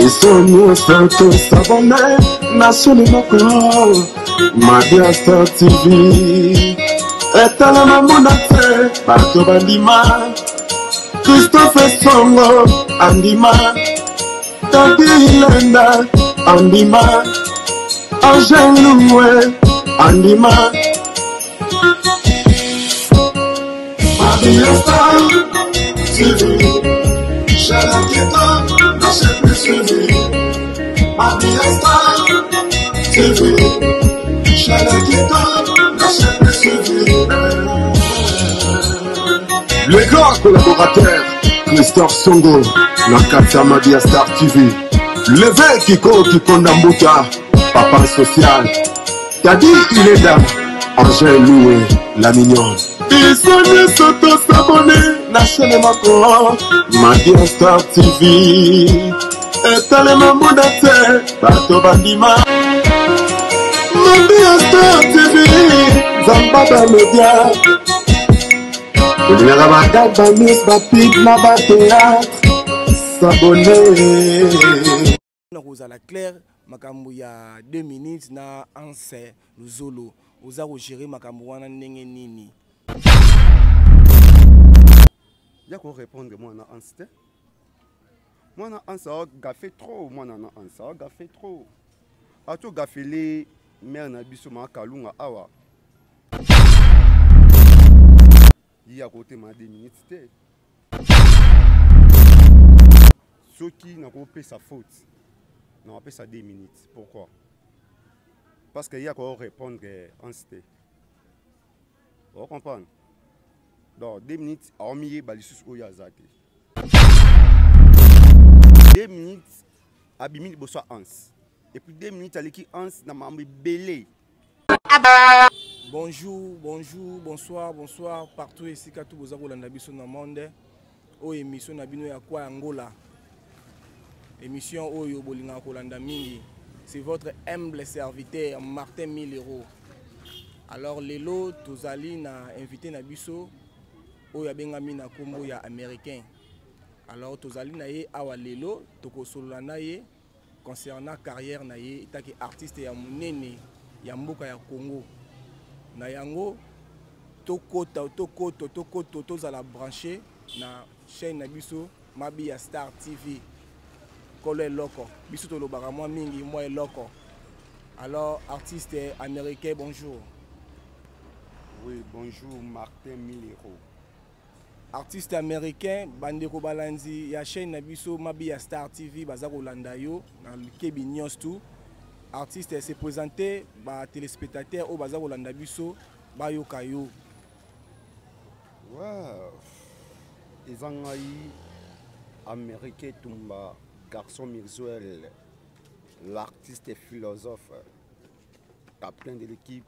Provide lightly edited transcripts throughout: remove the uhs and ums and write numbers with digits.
Bisogno stato sabone nascere mako Madia Star TV etala mamunate bato bandima Christophe Songo andima Tati Hilenda andima Angel Loué andima Madia Star TV Chalaketa n'achète suivi Madia Star TV Chalaketa n'achète suivi. Le grand collaborateur Christophe Songo Nakata Madia Star TV Levé Kiko Kikondambuta Papa social Tadi Hileda Angel Loué la mignonne Bisogno soto s'abonner Nachene mako Madia Star TV etale mamudate bato bandima Madia Star TV Zambada Media Olinga bagaba mis bapid na bateatre s'abonner Na kozala clair makambo ya 2 minutes na anse luzolo oza kogere makambo wana ndenge nini Ya ko répondre moi na anse moi na anse a gafé trop moi na anse a gafé trop a to gafele mère na biso ma kalunga awa il a côté ma 2 minutes te ce qui n'a pas fait sa faute n'a pas sa 2 minutes pourquoi parce qu'il y a quoi répondre anse vous comprenez donc 2 minutes à omier balisus oyazate 2 minutes à bimil bosso ans et puis 2 minutes à l'équipe ans na mambi belé. Bonjour, bonjour, bonsoir, bonsoir partout ici quand vous avez la biso na monde o émission na bino ya kwa Angola émission oyo bolinga kolanda mingi c'est votre humble serviteur Martin 1000 euros. Alors lelo tozali na invité na biso oyo abengami na kombo ya américain. Alors tozali na ye awa lelo tokosolola na ye concernant carrière na ye itaki artiste ya munene ya mboka ya Congo na yango tokota tozala branché na chaîne na biso Madia Star TV kolo eloko biso tolobaka mwa mingi mwa eloko. Alors artiste américain, bonjour. Oui, bonjour Martin 1000 euros. Artiste américain bandeko balanzi ya chaîne na biso Madia Star TV baza kolanda yo na kebi news tout artiste se présenté ba téléspectateur o baza kolanda biso ba yoka yo. Wow. Ezangai américain tumba garçon Mirzuel l'artiste et philosophe capitaine de l'équipe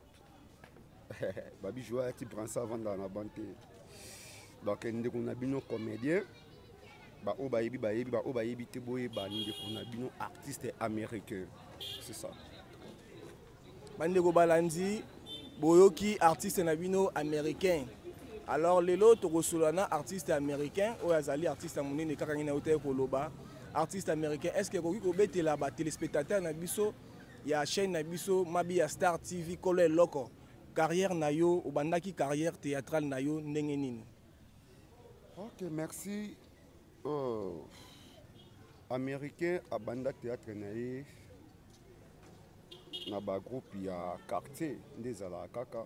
babi joueur type Bransa avant dans la banté. Donc on a bino comédien ba o ba yebi ba o ba yebi te boye ba on a bino artiste américain, c'est ça. Bandeko balanzi boyoki artiste na bino américain. Alors lelo tokosolana artiste américain o azali artiste monene kaka ngina ote koloba artiste américain. Est-ce que koki ko betela ba téléspectateur na biso ya chaîne na biso Madia Star TV kolo loko carrière na yo obandaki carrière théâtrale na yo ndenge nini? Ok, merci. Américain à banda théâtre naïe na ba groupe ya quartier des ala kaka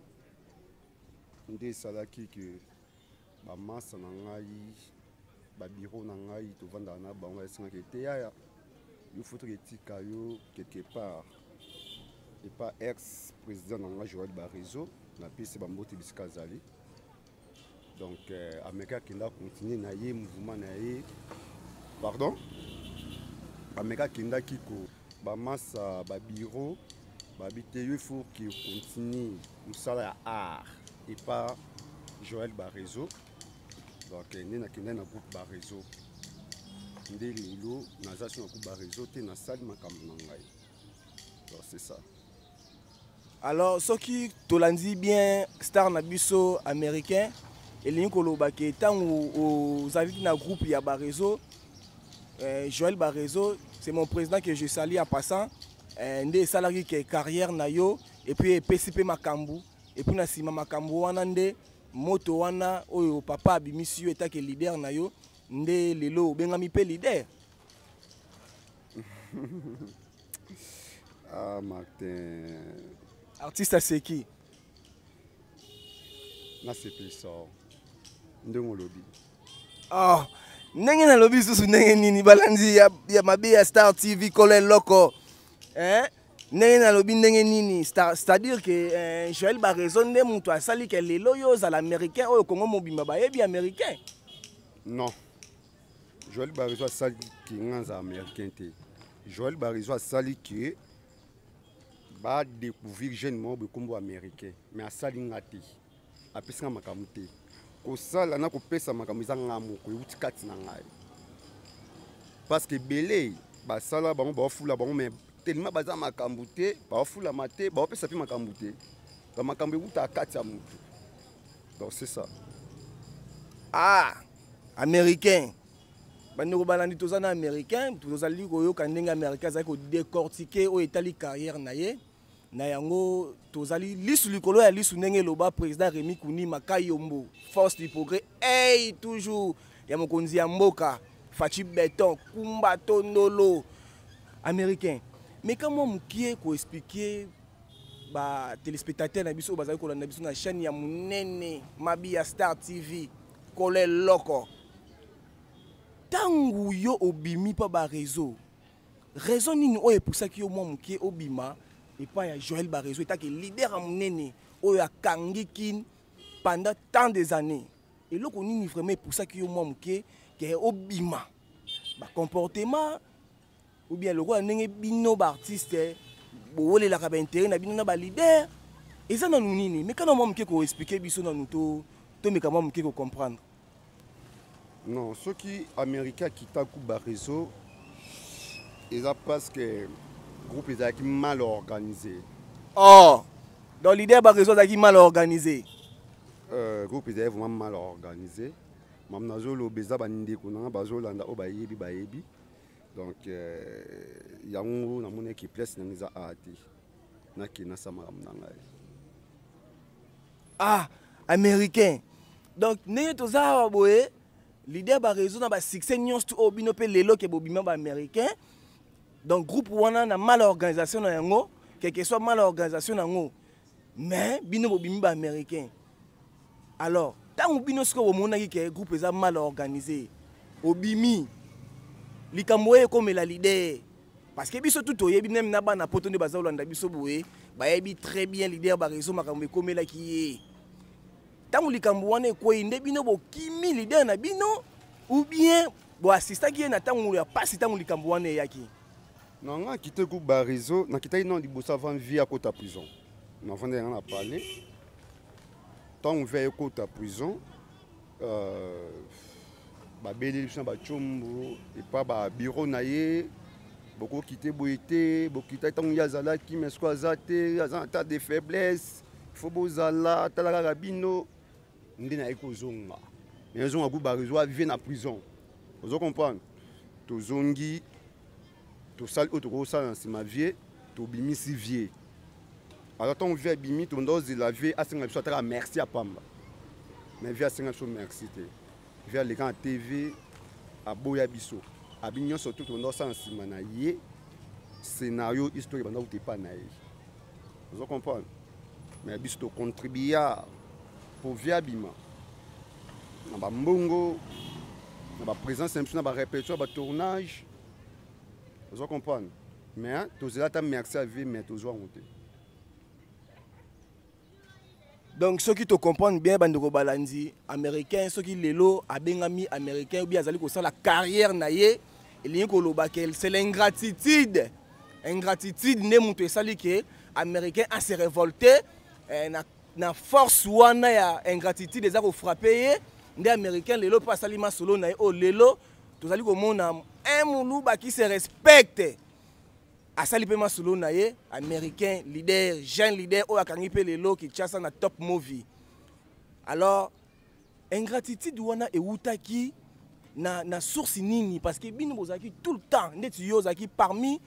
des salaki que ba massa na ngai ba bureau na ngai to vanda na ba ngai singa ke ya il faut que tika yo quelque part et pas ex président na ngai Joël Barizo na piste ba mbote biskazali. Donc, Américain qui a continué na ye mouvement na ye. Pardon? Américain qui a kiko ba massa ba bureau ba bité il faut qu'il continue musala art et pas Joël Barizo. Donc, na kinda na groupe Barizo. Ndé lilo na za sur groupe Barizo té na salle makambo na ngai. Donc c'est ça. Alors, ce qui tolandi bien star na biso américain et l'incolo bake tant aux avis na groupe ya Barizo Joël Barezo, c'est mon président que je salue en passant. Ndé salarié qui est carrière na yo et puis PCP Makambu et puis na sima Makambu wana ndé moto wana oyo papa abimisi yo etake leader na yo ndé lelo bengami pe leader. Ah Martin. Artiste c'est qui? Na c'est plus ça. Ndongo lobi. Ah, ndenge na lobi susu ndenge nini balanzi ya mabe ya Star TV Kole Loko. Hein? Ndenge na lobi ndenge nini c'est-à-dire que Joël Barezo nde mutu asali ke lelo yo za l'américain oyo Congo mobimba bayebi américain. Non. Joël Barezo asali ki nganza américain te. Joël Barezo asali ki ba découvrir jeune mob kombo américain mais asali ngati. Apesa makambo te. Ko sala na ko pesa makambo za ngamo ko yuti kati na ngai. Parce que belé ba sala bango ba fula bango mais tellement baza makambo te ba fula mate ba pesa pi makambo te. Ba makambo yuta kati ya mutu. Donc c'est ça. Ah, américain. Bandeko balandi tozana américain, tozali ko yoka ndenge américain za ko décortiquer o etali carrière na ye. Na yango tozali lisu likolo ya lisu ndenge loba président Rémi Kouni Makayombo force du progrès hey toujours ya mokonzi ya mboka Fachi Beton Kumba Tondolo américain mais comment mukie ko expliquer ba téléspectateurs na biso bazali ko landa biso na chaîne ya munene Mabi ya Star TV Kole Loko tangu yo obimi pa ba réseau raison nini oye pour ça ki yo mo mukie obima et pas ya Joël Barezo était leader à monene oyo akangi kin pendant tant des années et là qu'on ni vraiment pour ça que yo moi muke que obima ba comportement ou bien le roi ndenge bino ba artiste bo wole la ka ba intérêt na bino na ba leader et ça na nini mais quand moi muke ko expliquer biso na nous to mais comment muke ko comprendre. Non, ceux qui américains qui t'a coup Barezo ils a parce que groupe est mal organisé. Oh, donc l'idée Barezo est mal organisé. Groupe est vraiment mal organisé. Mamna zolo beza baninde kuna bazolanda obayebi bayebi. Donc yango na mona ki place na miza ati. Na kina sama nanga. Ah, américain. Donc né toza boye l'idée Barezo na ba succès nyonso obino pe lelo ke bobima ba américain. Donc groupe wana na mal organisation na yango, quel que soit mal organisation nango. Mais bino bobimi ba américain. Alors, tant bino sko bomona ki groupe eza mal organisé. Obimi likambo e comme la leader parce que biso tout oyebi nem na bana poto nde bazolanda biso boye, bayebi très bien leader Barezo makambo comme la ki. Tant likambo wana ko inde bino bokimi leader na bino ou bien bo assistant ki na tango ya passe tango likambo wana yaki. Non, on a quitté le groupe Barezo, on a quitté le groupe avant vie à côté de la prison. On a parlé. Tant on veille à côté de la prison, Babeli, Chombo, et pas ba bureau naïe, beaucoup quitté Boïté, beaucoup quitté tant Yazala qui me squazate, Yazanta de faiblesse, Fobozala, Talarabino, Ndina Ekozonga. Mais ils ont un groupe Barezo à vivre dans la prison. Vous comprenez? Tozongi. Tout ça, autre ça, c'est ma vie, tout bimi si vieux. Alors, quand on vient bimi, tout le monde dit la vie, à ce moment-là, merci à Pamba. Mais via ce moment-là, merci. Via les grands TV, à Boya Bisso. À Bignon, surtout, tout le monde sent un scénario historique, on n'a pas naïf. Vous comprenez? Mais Bisso contribue pour via Bima. Dans la mbongo, dans la présence, dans la répétition, dans le tournage. Vous comprenez? Mais tous les merci à vie, mais toujours honte. Donc ceux qui te comprennent bien, bandeko balandi américain, ceux qui lelo abengami américain ou bien azali ko la carrière naie, il c'est l'ingratitude. Ingratitude ne mutu esali ke américain a se révolté na force wana ya ingratitude eza ko frapper nde américain lelo pa sali masolo na o lelo tozali ko mona un mouluba qui se respecte. Asali pe masolo na ye américain leader jeune leader o akangi pe lelo ki chasa na top movie. Alors ingratitude wana ewutaki na source nini parce que bino bozaki tout le temps ndeti yo zaki parmi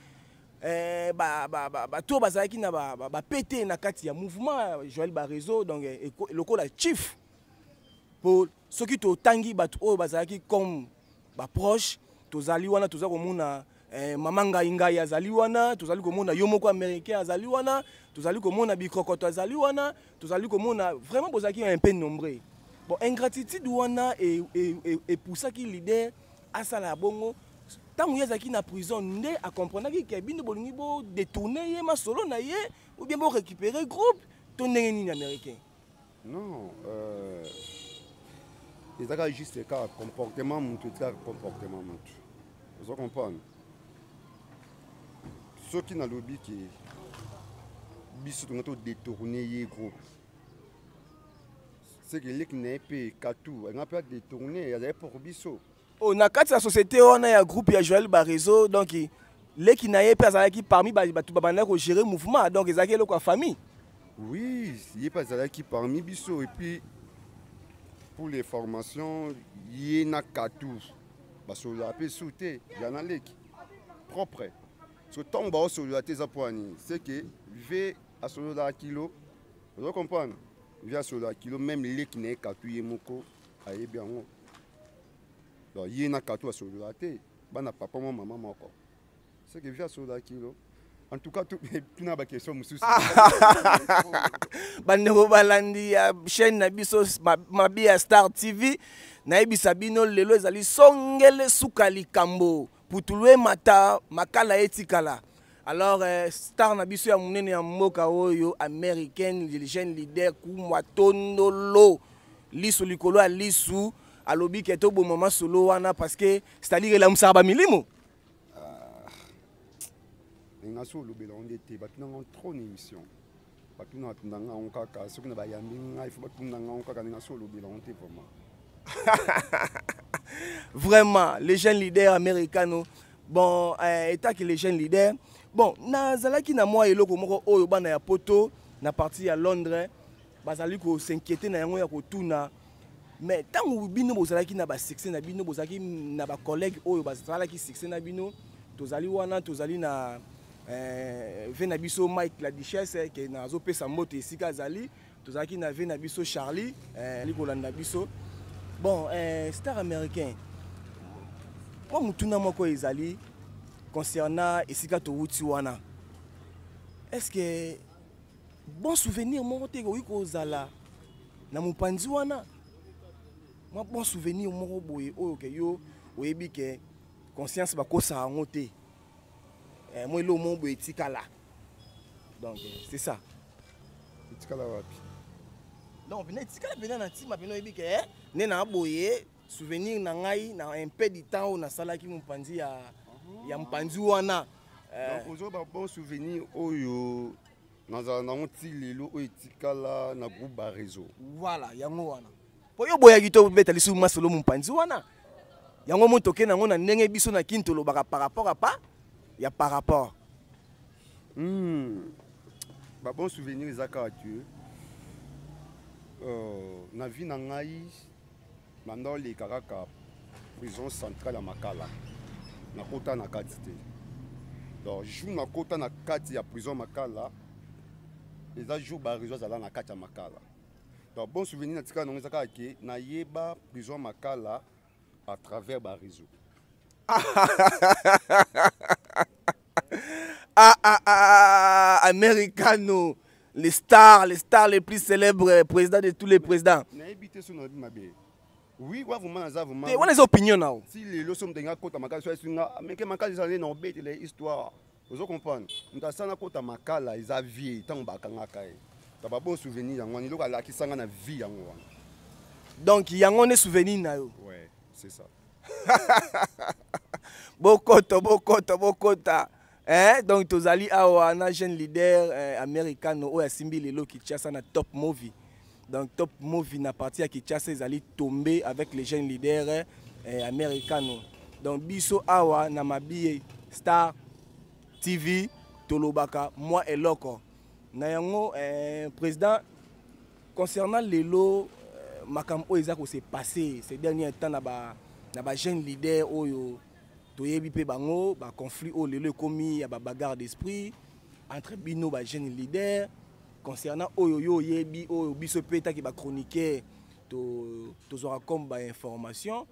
bato bazalaki na bapete na kati ya mouvement Joël Barezo donc lokola chief pour soki totangi bato oyo bazalaki comme baproche tozali wana toza komona mama ngai azali wana tozali komona yo moko américain azali wana tozali komona bikrokoto azali wana tozali komona vraiment bozalaki un peu nombreux bon ingratitude wana epusaki leader asala bongo tant que zaki na prison nde a comprendre que bino bolingi bo détourner ye masolo na ye ou bien bo récupérer groupe ton ndenge américain. Non, ils ont juste un comportement mutu, comportement mutu. Vous comprenez? Ceux qui n'ont lobby qui biso to détourner ye groupe. C'est que les qui n'est pas katou, on a pas détourner, il y a pour biso. On a quatre sociétés, on a un groupe, il y a Joël Barezo, donc les qui n'avaient pas qui parmi tout le gérer le mouvement, donc ils ont la famille. Oui, il n'y a pas qui parmi biso et puis pour les formations, il y a katou, parce que la paix sauter, il y en a les propre. Ce temps bas sur la thèse à poignée, c'est que v à sur la kilo, vous comprenez? Via sur la kilo, même les qui n'est katou yemoko, aïe bien. Donc, il y a un cadeau sur la tête. Il y a papa, maman, maman. C'est que vient sur la kilo. En tout cas, tout n'a pas question. Bandeko balandi ya chaîne na biso Mabia Star TV. Na ebisa bino lelo ezali songele sukali kambo. Putulwe mata makala etikala. Alors star na biso ya munene ya mboka oyo américaine, jeune leader kumwa tondolo. Lisu likolo a lisu. Alobi que tout bon moment solo wana parce que c'est-à-dire la musaba milimo. Nga solo belonde te batuna trop d'émission. Batuna tundanga on kaka soki na bayambi nga il faut batuna nga on kaka nga solo belonde vraiment. Vraiment les jeunes leaders américains bon état que les jeunes leaders bon nazalaki na moi eloko moko oyo bana ya poto na partie à Londres bazali ko s'inquiéter na yango ya ko tuna. Mais tant que bino bozalaki na ba succès na bino bozalaki na ba collègue oyo bazalaki succès na bino tozali wana tozali na vena biso Mike la Duchesse que na zo pesa moto esika zali tozalaki na vena biso Charlie likolanda biso bon star américain moi mutuna moko ezali concernant esika to wuti wana est-ce que bon souvenir moko te ko zala na mopanzi wana. Moi bon souvenir moko boye oyo ke yo oyebi ke conscience bakosa yango te moi lo mo boye tikala donc c'est ça tikala wapi donc bina tikala bina na tima bino oyebi ke ne na boye souvenir na ngai na un peu du temps na salaki mopanzi ya mpanzi wana donc ozo ba bon souvenir oyo nazala na ngoti lelo oyo tikala na groupe Barezo voilà yango wana po yo boya gito beta lisu masolo mpanzi wana yango moto ke nango na ndenge biso na kintolo baka par rapport à pas ya par rapport ba bon souvenir ezaka tu na vie na ngai manda le karaka prison centrale ya Makala na kota na kati te donc jour na kota na kati ya prison Makala eza jour Barezo azala na kati ya Makala. Donc, bon souvenir, na yeba prison Makala à travers Barezo. Americano, les stars les plus célèbres, présidents de tous les présidents. Oui, vous avez des opinions. Si les leçons de Nakota Makala mais que Makala ils ont bête l'histoire. Vous comprenez? Nous avons Nakota Makala, ils ont vie, tant bakangaka. Tu as bon souvenir, tu as la vie. Donc, il y a un souvenir. Oui, c'est ça. Bokota. Donc, tu as un jeune leader américain qui a simbi le Kinshasa na Top Movie. Donc, Top Movie na partie à Kinshasa, ils allaient tomber avec les jeunes leaders américains. Donc, biso awa na Mabia Star TV, Tolobaka, moi et Loko. Nayango président concernant les lots makambo ezako s'est passé ces derniers temps na ba jeune leader oyo toyebi pe bango ba conflit o lelo komi ya ba bagarre d'esprit entre bino ba jeune leader concernant oyo yo yebi oyo biso pe ta ki ba chroniqueur to zora comme ba information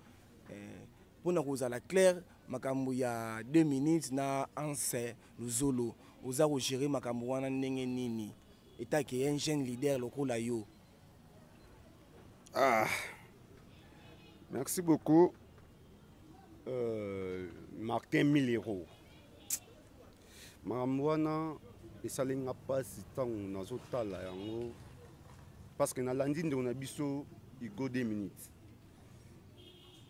pour na kozala clair makambo ya 2 minutes na anse luzolo oza ko gérer makambo wana ndenge nini eta ki un jeune leader lokola yo. Merci beaucoup. Martin Milero. Maramwana esalenga pasi tango nazotala yango parce que na landi ndeko na biso igo 2 minutes.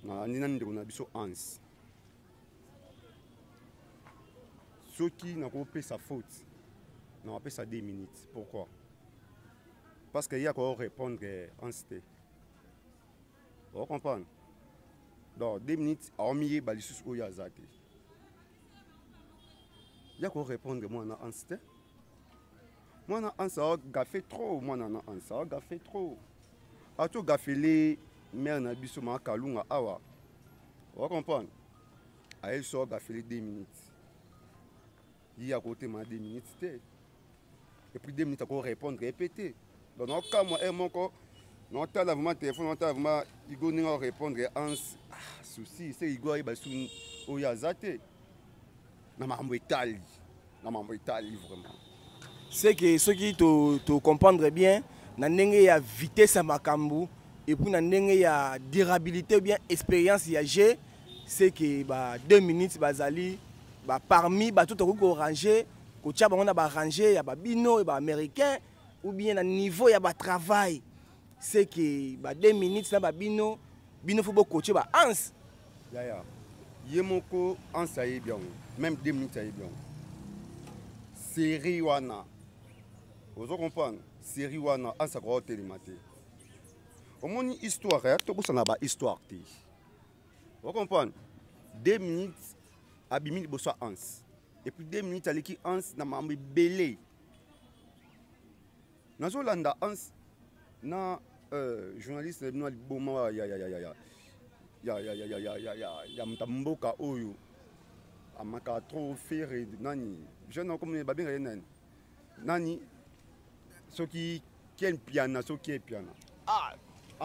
Na landi na ndeko na biso ans. Soki na ko pesa faute. Na pesa 2 minutes. Pourquoi? Parce qu'il y a quoi répondre en cité. Vous comprenez? Donc 2 minutes, hormis Balisus Oyazate. Il y a quoi répondre moi en cité. Moi en ça a gaffé trop, moi en ça a gaffé trop. A tout gaffé les mères na biso ma kalunga awa. Vous comprenez? A elle sort gaffé les 2 minutes. Il y a côté ma 2 minutes. Et puis 2 minutes à quoi répondre, répéter. Donc, dans le cas, moi, mon corps, non, tu as vraiment téléphone, non, tu as vraiment, il faut nous répondre en souci, c'est il faut y sous oyazate. Na mambo Italie, vraiment. C'est que ceux qui te comprendre bien, na ndenge ya vitesse à makambu et puis na ndenge ya durabilité ou bien expérience ya G, c'est que 2 minutes bazali parmi tout ko ranger, ko tia bango na ba ranger ya ba bino et ba américain. Ou bien à niveau ya ba travail c'est que 2 minutes na ba bino faut beaucoup coacher ba ans ya yemoko ans aye bien même 2 minutes aye bien série wana vous comprenez série wana ans ça ko télématé au moins histoire ya to ko na ba histoire té vous comprenez 2 minutes abimi boso ans et puis 2 minutes aleki ans na mambe belé. Nazolanda ans na journaliste no liboma ya mtamboka oyo amaka trop faire nani jeune comme babinga yenen nani soki ken piana soki piana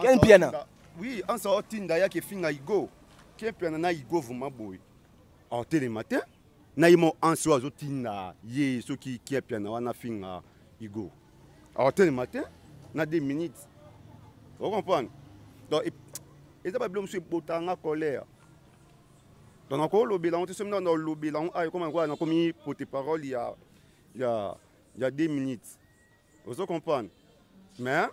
ken piana oui en ça tinda ya ke finga igo ken piana na igo vuma boy en télématin na imo en so azotinda ye soki ken piana wana finga igo. Alors, le matin, on a 2 minutes. Vous comprenez? Donc, et ça va bien se botter en colère. Donc, encore le bilan, on a le bilan, comme on a commis pour tes paroles il y a 2 minutes. Vous comprenez? Mais,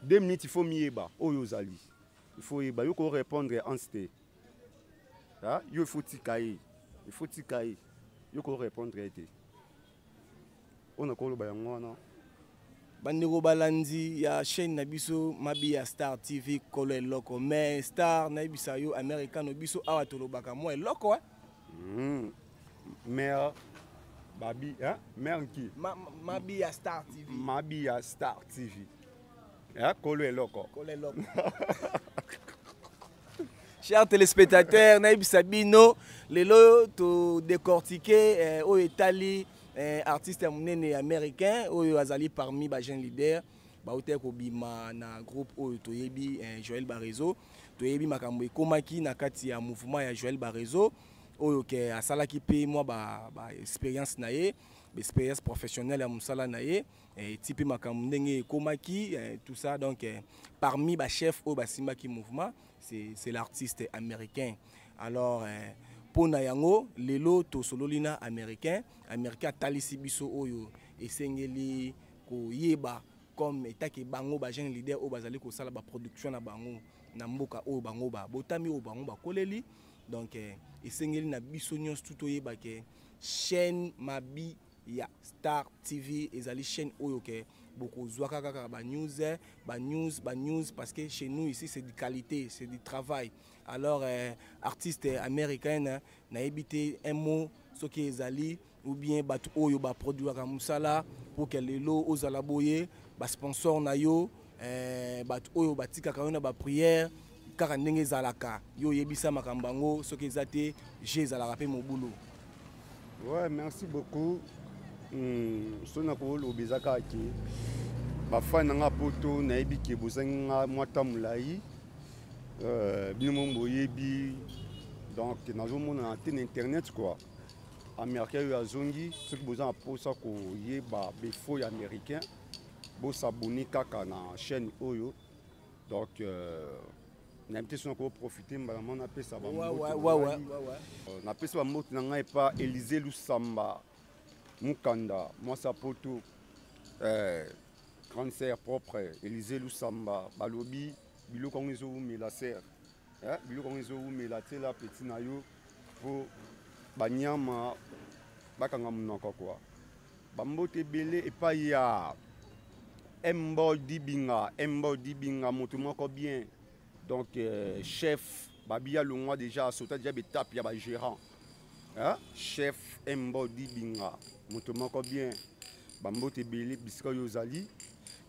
2 minutes, il faut mieux bas. Il faut répondre en cité. Il faut tikaï. Il faut tikaï. Il faut répondre. On a encore le bilan. Bandeko balandi ya chaîne na biso mabi ya Star TV kolo eloko mais Star na bisa yo américain biso awa tolobaka mo eloko mère babi hein mère qui mabi ya Star TV mabi ya Star TV ya kolo eloko chers téléspectateurs na bisa bino lelo to décortiquer au Italie artiste monene américain oyo azali parmi ba jeunes leaders ba ote ko bima na groupe oyo toyebi Joël Barezo toyebi makambo ekomaki na kati ya mouvement ya Joël Barezo oyo ke asalaki pe moi ba expérience na ye expérience professionnelle ya musala na ye type makambo ndenge ekomaki tout ça donc parmi ba chef oyo ba simbaki mouvement c'est l'artiste américain. Alors pona yango lelo to sololina américain talisi biso oyo esengeli ko yeba comme etake bango ba jeune leader o bazali ko sala ba production na bango na mboka oyo bango ba botami o bango ba koleli donc esengeli na biso nyonso tout yeba ke chaîne mabi ya Star TV ezali chaîne oyo ke beaucoup zwaka kaka ba news parce que chez nous ici c'est de qualité, c'est du travail. Alors artiste américain na ebité un mot ce qui ezali ou bien batu oyo ba produire ka musala pour que lelo ozala boye ba sponsor na yo batu oyo batika ka na ba prière kaka ndenge ezalaka yo yebisa makambo yango soki eza te je ezalaka mpe mobulu. Ouais, merci beaucoup. Sona ko lobeza kaki bafana nga poto nayebi ke bozanga mwata mulai bino mombo yebi donc nazomona na tene internet quoi américain yo azongi soki bozanga posa ko yeba befo ya américain bo s'abonner kaka na chaîne oyo donc na mte sona ko profiter mbala na pesa ba ouais. na pesa ba moto na ngai pa Élysée Lusamba Mukanda moi sa poto grande sœur propre Élysée Lusamba balobi biloko ngezo umela sœur biloko ngezo umela tela petit na yo po banyama bakanga munoko kwa bambote belé et pas ya Embo Dibinga moto moko bien donc chef babia longwa déjà sauta déjà betape ya ba gérant chef Embo Dibinga moto moko bien bambote belé bisika yozali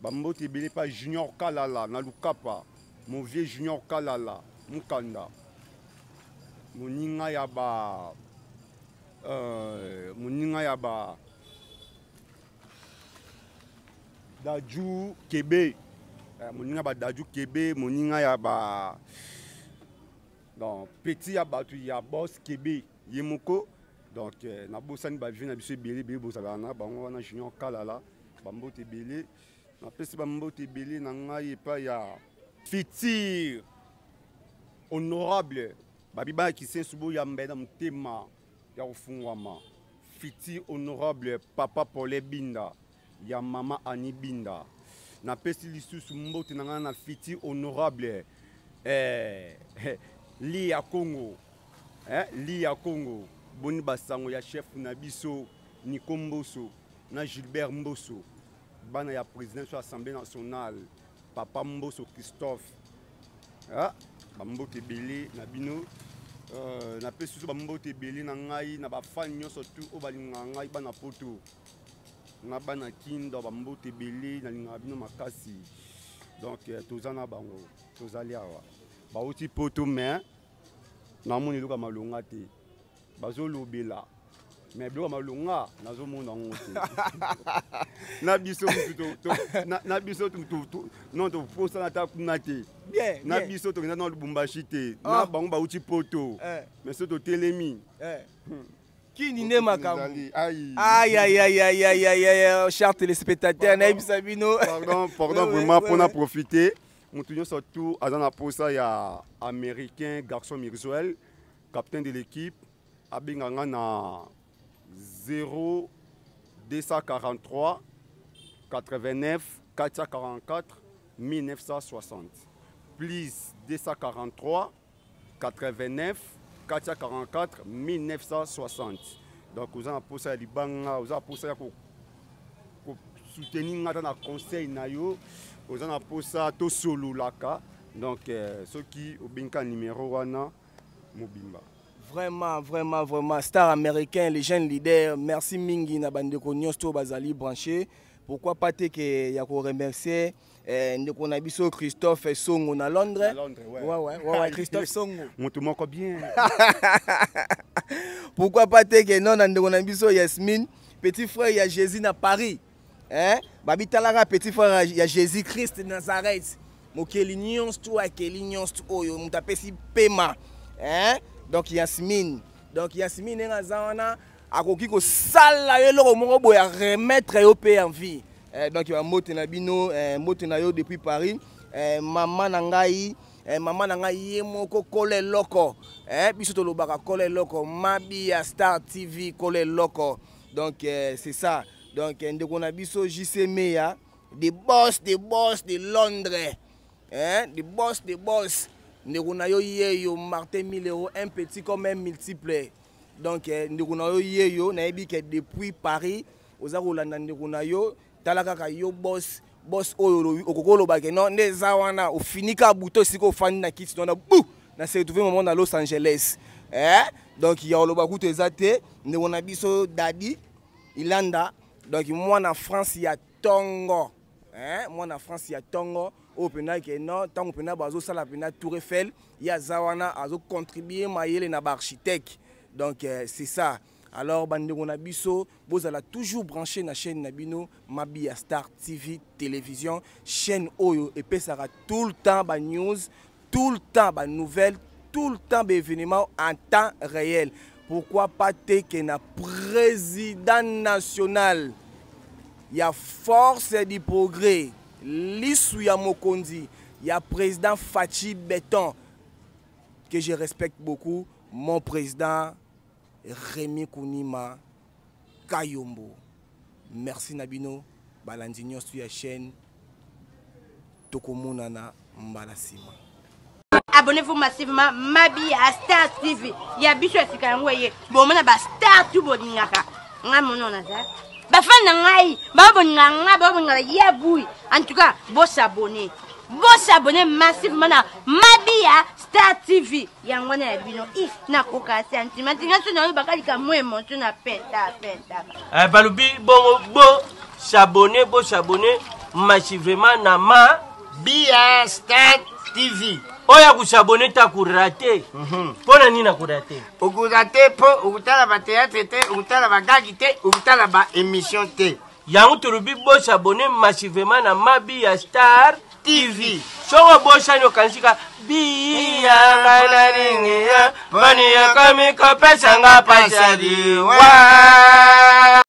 bambote belé pas Junior Kalala na Lukapa mon vieux Junior Kalala Mukanda moninga ya ba Daju Kebe moninga ba Daju Kebe moninga ya ba donc petit ya batu ya boss Kebe yemoko donc na bosani ba vina biso belé bozala na bango wana Junior Kalala bambote belé na pesi bambote belé na ngai pa ya Fitir honorable babiba ki sensubo ya mbena mutema ya ufungwama Fitir honorable papa Paulé Binda ya mama Ani Binda na pesi lisusu mbote na ngai na Fitir honorable li ya Congo boni basango ya chef na biso Nico Mboso na Gilbert Mboso bana ya président de l'Assemblée nationale papa Mboso Christophe bambote belé na bino na pesi so bambote belé na ngai na bafani nyonso tu o balinga ngai bana poto na bana kindo bambote belé na linga bino makasi donc tozana bango tozali awa bauti poto mais na moni luka malonga te bazolobela mais biloko malonga nazomona ngo te na biso na biso non to posa na ta kuna te bien na biso to na Lubumbashi te na bango bauti poto mais so to telemi Kini ne makambo aïe chers téléspectateurs na ebisa bino pardon vraiment pour na profiter mutu surtout azana posa ya américain garçon Mirzuel capitaine de l'équipe abinganga na 0243 89 444 1960 plus 243 89 444 1960 donc vous avez posé à libanga vous avez posé à soutenir na conseil na yo vous avez posé à to solo laka donc ceux qui au binka numéro wana mobimba. Vraiment, star américain, les jeunes leaders, merci mingi na bande ko nyonso bazali branché. Pourquoi pas te que ya ko remercier ndeko na biso Christophe Songo na Londres. Ouais, Christophe Songo. Moto moko bien. Pourquoi pas te que non ndeko na biso Yasmine, petit frère ya Jésus na Paris. Babi talaka petit frère ya Jésus Christ Nazareth. Mokeli nyonso akeli nyonso oyo mutapesi pema. Donc Yasmine nga zawana akoki ko sala yo loko moko boya remettre yo pe en vie. Donc va mote na bino mote na yo depuis Paris. Maman na ngai ye moko kole loko. Biso to lobaka kole loko mabi ya Star TV kole loko. Donc c'est ça. Donc ndeko na biso JC Meya des boss de Londres. Des boss. Ndekunayo yeyo Martin 1000 €, un petit comme un multiple. Donc ndekunayo yeyo na yebi que depuis Paris oza kolanda ndekunayo talaka ka yo boss oyo okokolo ba ke non ndeza wana ofinika buto siko fani na kiti na bou na se retrouver moment na Los Angeles. Donc ya oloba kuto ezate ndekuna biso Daddy Ilanda donc moi na France ya Tongo. Moi na France ya Tongo au pena que non tant pena bazo sala pena Tour Eiffel ya zawana azo contribuer mayele na ba architecte. Donc c'est ça. Alors bandeko na biso bozala toujours branché na chaîne Nabino Mabia Star TV télévision, chaîne oyo epesaka tout le temps ba news, tout le temps ba nouvelles, tout le temps ba événements en temps réel. Pourquoi pas que na président national il y a force du progrès Lissou ya Mokondi, il y a président Fachi Béton que je respecte beaucoup, mon président Rémi Kounima Kayombo. Merci Nabino balandinyo sur la chaîne Tokomonana Mbalasima. Abonnez-vous massivement Mabia Star TV. Ya biso esika ngoye. Bon mona ba Star tout bodingaka. Nga monona za. Ba fan na ngai, ba bonanga ba bonanga ya bui. En tout cas, bo s'abonner. Bo s'abonner massivement na Mabia Star TV. Ya ngwana ya bino na koka sentiment. Ngaso na bakali ka mo emotion na penta. Balubi bo s'abonner massivement na Mabia Star TV. Oya kusabone ta kurate. Pona nina kurate? Ukurate po ukutala ba théâtre te, ukutala ba gagi te, ukutala ba émission te. Yangu turubi bo s'abonner massivement na Mabia Star TV. Songo bo shanyo kansika biya nganaringi ya bani ya kami kopesa nga pasadi wa